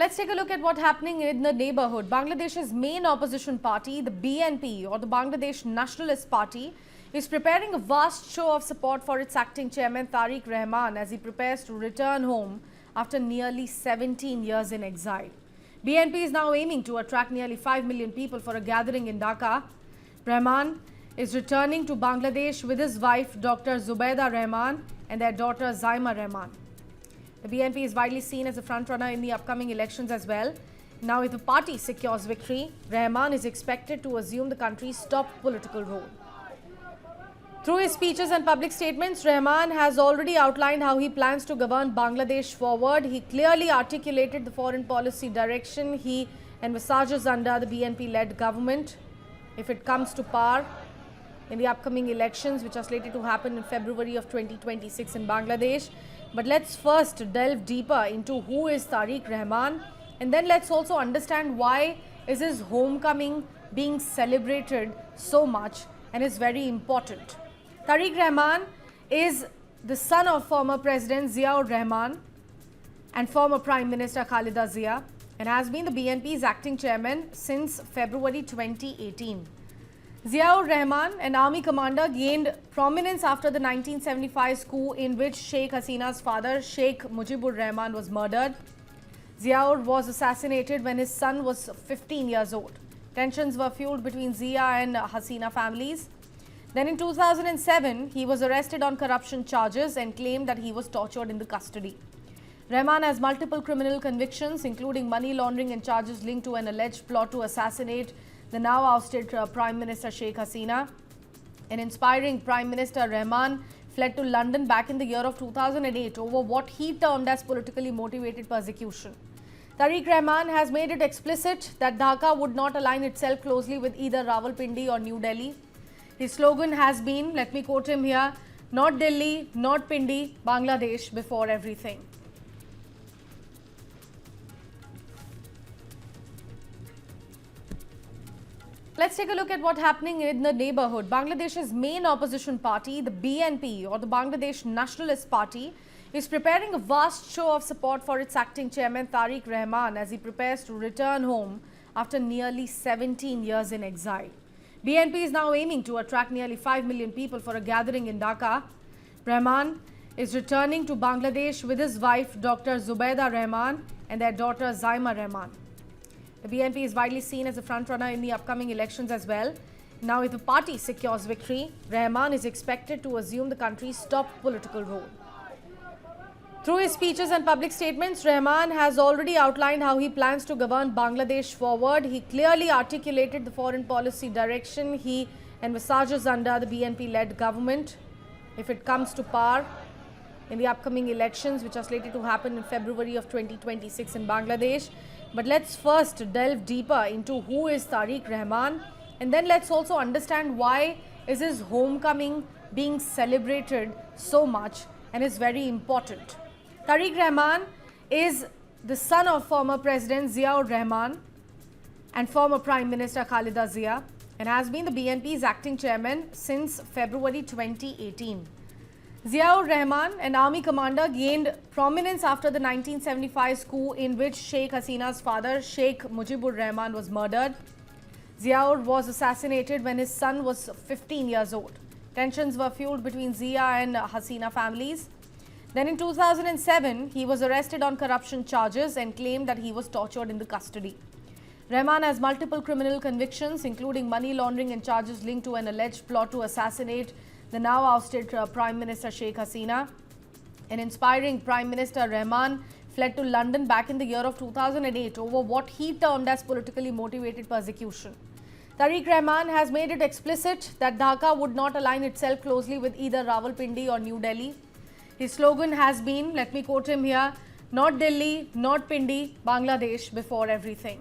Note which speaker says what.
Speaker 1: Let's take a look at what's happening in the neighborhood. Bangladesh's main opposition party, the BNP or the Bangladesh Nationalist Party, is preparing a vast show of support for its acting chairman Tariq Rahman as he prepares to return home after nearly 17 years in exile. BNP is now aiming to attract nearly 5 million people for a gathering in Dhaka. Rahman is returning to Bangladesh with his wife Dr. Zubaida Rahman and their daughter Zaima Rahman. The BNP is widely seen as a frontrunner in the upcoming elections as well. Now, if the party secures victory, Rahman is expected to assume the country's top political role. Through his speeches and public statements, Rahman has already outlined how he plans to govern Bangladesh forward. He clearly articulated the foreign policy direction he envisages under the BNP-led government if it comes to power in the upcoming elections, which are slated to happen in February of 2026 in Bangladesh. But let's first delve deeper into who is Tariq Rahman, and then let's also understand why is his homecoming being celebrated so much and is very important. Tariq Rahman is the son of former President Ziaur Rahman and former Prime Minister Khalida Zia, and has been the BNP's acting chairman since February 2018. Ziaur Rahman, an army commander, gained prominence after the 1975 coup in which Sheikh Hasina's father, Sheikh Mujibur Rahman, was murdered. Ziaur was assassinated when his son was 15 years old. Tensions were fueled between Zia and Hasina families. Then in 2007, he was arrested on corruption charges and claimed that he was tortured in the custody. Rahman has multiple criminal convictions, including money laundering and charges linked to an alleged plot to assassinate the now ousted Prime Minister Sheikh Hasina. An inspiring Prime Minister, Rahman fled to London back in the year of 2008 over what he termed as politically motivated persecution. Tariq Rahman has made it explicit that Dhaka would not align itself closely with either Rawalpindi or New Delhi. His slogan has been, let me quote him here, "Not Delhi, not Pindi, Bangladesh before everything." Let's take a look at what's happening in the neighborhood. Bangladesh's main opposition party, the BNP or the Bangladesh Nationalist Party, is preparing a vast show of support for its acting chairman Tariq Rahman as he prepares to return home after nearly 17 years in exile. BNP is now aiming to attract nearly 5 million people for a gathering in Dhaka. Rahman is returning to Bangladesh with his wife Dr. Zubaida Rahman and their daughter Zaima Rahman. The BNP is widely seen as a frontrunner in the upcoming elections as well. Now, if the party secures victory, Rahman is expected to assume the country's top political role. Through his speeches and public statements, Rahman has already outlined how he plans to govern Bangladesh forward. He clearly articulated the foreign policy direction he envisages under the BNP-led government if it comes to power in the upcoming elections, which are slated to happen in February of 2026 in Bangladesh. But let's first delve deeper into who is Tariq Rahman, and then let's also understand why is his homecoming being celebrated so much and is very important. Tariq Rahman is the son of former President Ziaur Rahman and former Prime Minister Khalida Zia, and has been the BNP's acting chairman since February 2018. Ziaur Rahman, an army commander, gained prominence after the 1975 coup in which Sheikh Hasina's father, Sheikh Mujibur Rahman, was murdered. Ziaur was assassinated when his son was 15 years old. Tensions were fueled between Zia and Hasina families. Then in 2007, he was arrested on corruption charges and claimed that he was tortured in the custody. Rahman has multiple criminal convictions, including money laundering and charges linked to an alleged plot to assassinate the now ousted Prime Minister Sheikh Hasina. An inspiring Prime Minister, Rahman fled to London back in the year of 2008 over what he termed as politically motivated persecution. Tariq Rahman has made it explicit that Dhaka would not align itself closely with either Rawalpindi or New Delhi. His slogan has been, let me quote him here, "Not Delhi, not Pindi, Bangladesh before everything."